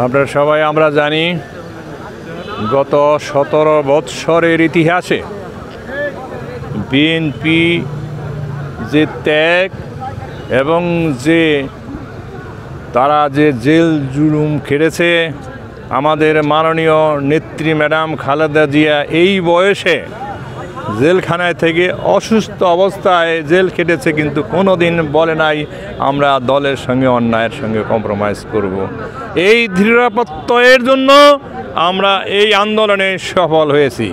আপনারা সবাই আমরা জানি গত 17 বৎসরের ইতিহাসে বিএনপি যে ত্যাগ এবং যে তারা যে জেল জুলুম খেটেছে, আমাদের মাননীয় নেত্রী ম্যাডাম খালেদা জিয়া এই বয়সে জেলখানায় থেকে অসুস্থ অবস্থায় জেল খেটেছে, কিন্তু কোনো দিন বলে নাই আমরা দলের সঙ্গে অন্যায়ের সঙ্গে কম্প্রোমাইজ করব। এই দৃঢ়প্রত্যয়ের জন্য আমরা এই আন্দোলনে সফল হয়েছি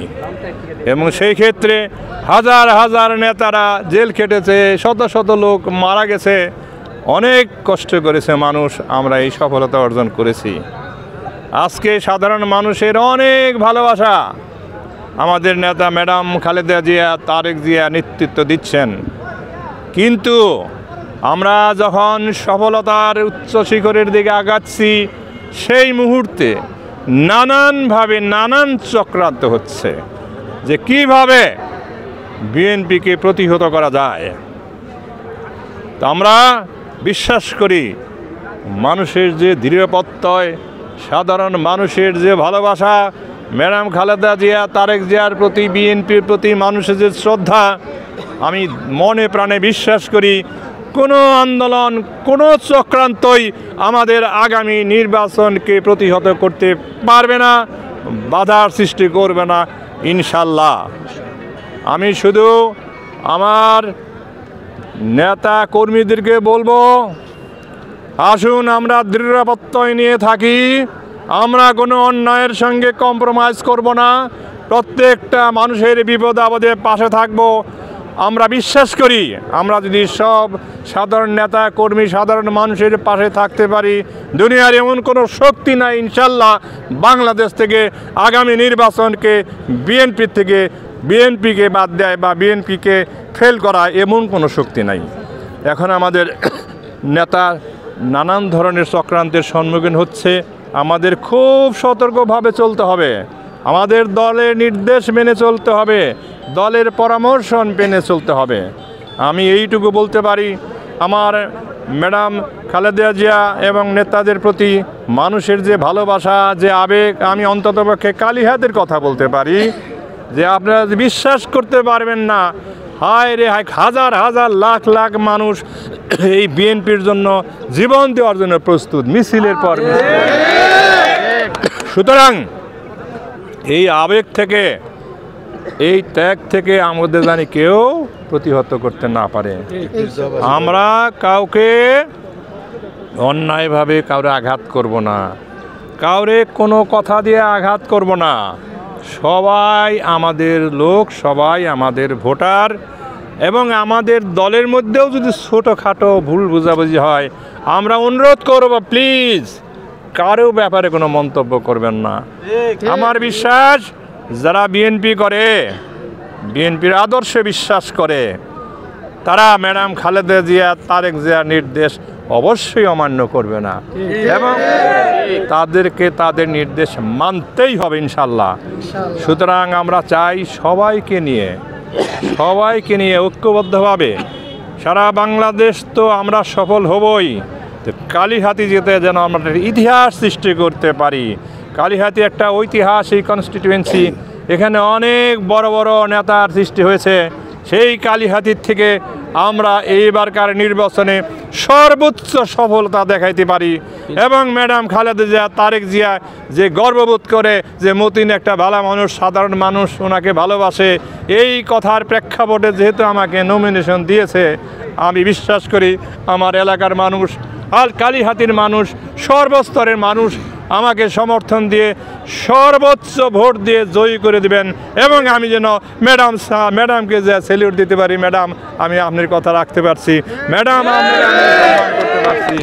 এবং সেই ক্ষেত্রে হাজার হাজার নেতারা জেল খেটেছে, শত শত লোক মারা গেছে, অনেক কষ্ট করেছে মানুষ, আমরা এই সফলতা অর্জন করেছি। আজকে সাধারণ মানুষের অনেক ভালোবাসা আমাদের নেতা ম্যাডাম খালেদা জিয়া, তারেক জিয়া নেতৃত্ব দিচ্ছেন। কিন্তু আমরা যখন সফলতার উচ্চ শিখরের দিকে আগাচ্ছি, সেই মুহূর্তে নানানভাবে নানান চক্রান্ত হচ্ছে যে কিভাবে বিএনপিকে প্রতিহত করা যায়। তা আমরা বিশ্বাস করি মানুষের যে দৃঢ়প্রত্যয়, সাধারণ মানুষের যে ভালোবাসা, ম্যাডাম খালেদা জিয়া, তারেক জিয়ার প্রতি, বিএনপির প্রতি মানুষের যে শ্রদ্ধা, আমি মনে প্রাণে বিশ্বাস করি কোনো আন্দোলন, কোনো চক্রান্তই আমাদের আগামী নির্বাচনকে প্রতিহত করতে পারবে না, বাধার সৃষ্টি করবে না ইনশাল্লাহ। আমি শুধু আমার নেতা কর্মীদেরকে বলবো, আসুন আমরা দৃঢ়প্রত্যয় নিয়ে থাকি, আমরা কোনো অন্যায়ের সঙ্গে কম্প্রোমাইজ করব না, প্রত্যেকটা মানুষের বিপদ আপদে পাশে থাকব। আমরা বিশ্বাস করি আমরা যদি সব সাধারণ নেতা কর্মী, সাধারণ মানুষের পাশে থাকতে পারি, দুনিয়ার এমন কোনো শক্তি নাই ইনশাল্লাহ বাংলাদেশ থেকে আগামী নির্বাচনকে বিএনপিকে বাদ দেয় বা বিএনপিকে ফেল করা, এমন কোনো শক্তি নাই। এখন আমাদের নেতা নানান ধরনের চক্রান্তের সম্মুখীন হচ্ছে, আমাদের খুব সতর্কভাবে চলতে হবে, আমাদের দলের নির্দেশ মেনে চলতে হবে, দলের পরামর্শ মেনে চলতে হবে। আমি এইটুকু বলতে পারি, আমার ম্যাডাম খালেদা জিয়া এবং নেতাদের প্রতি মানুষের যে ভালোবাসা, যে আবেগ, আমি অন্ততপক্ষে কালিহাতের কথা বলতে পারি যে আপনারা বিশ্বাস করতে পারবেন না, হায় রে হায়, হাজার হাজার লাখ লাখ মানুষ এই বিএনপির জন্য জীবন দেওয়ার জন্য প্রস্তুত, মিছিলের পর মিছিল। সুতরাং এই আবেগ থেকে, এই ত্যাগ থেকে আমাদের জানি কেউ প্রতিহত করতে না পারে। আমরা কাউকে অন্যায়ভাবে কাউরে আঘাত করব না, কাউরে কোনো কথা দিয়ে আঘাত করব না। সবাই আমাদের লোক, সবাই আমাদের ভোটার, এবং আমাদের দলের মধ্যেও যদি ছোটোখাটো ভুল বোঝাবুঝি হয়, আমরা অনুরোধ করব প্লিজ কারো ব্যাপারে কোনো মন্তব্য করবেন না। আমার বিশ্বাস যারা বিএনপি করে, বিএনপির আদর্শে বিশ্বাস করে, তারা ম্যাডাম খালেদা জিয়া, তারেক জিয়ার নির্দেশ অবশ্যই অমান্য করবে না এবং তাদেরকে তাদের নির্দেশ মানতেই হবে ইনশাল্লাহ। সুতরাং আমরা চাই সবাইকে নিয়ে ঐক্যবদ্ধভাবে সারা বাংলাদেশ তো আমরা সফল হবই, তো কালিহাতি যেতে যেন আমরা ইতিহাস সৃষ্টি করতে পারি। কালিহাতি একটা ঐতিহাসিক কনস্টিটিউয়েন্সি, এখানে অনেক বড় বড় নেতার সৃষ্টি হয়েছে। সেই কালিহাতির থেকে আমরা এইবারকার নির্বাচনে সর্বোচ্চ সফলতা দেখাইতে পারি এবং ম্যাডাম খালেদা জিয়া, তারেক জিয়া যে গর্ববোধ করে যে মতিন একটা ভালো মানুষ, সাধারণ মানুষ ওনাকে ভালোবাসে, এই কথার প্রেক্ষাপটে যেহেতু আমাকে নমিনেশন দিয়েছে, আমি বিশ্বাস করি আমার এলাকার মানুষ আর কালিহাতির মানুষ, সর্বস্তরের মানুষ আমাকে সমর্থন দিয়ে সর্বোচ্চ ভোট দিয়ে জয়ী করে দিবেন এবং আমি যেন ম্যাডামকে যে স্যালিউট দিতে পারি, ম্যাডাম আমি আপনার কথা রাখতে পারছি, ম্যাডাম আমি সম্মান করতে পারছি।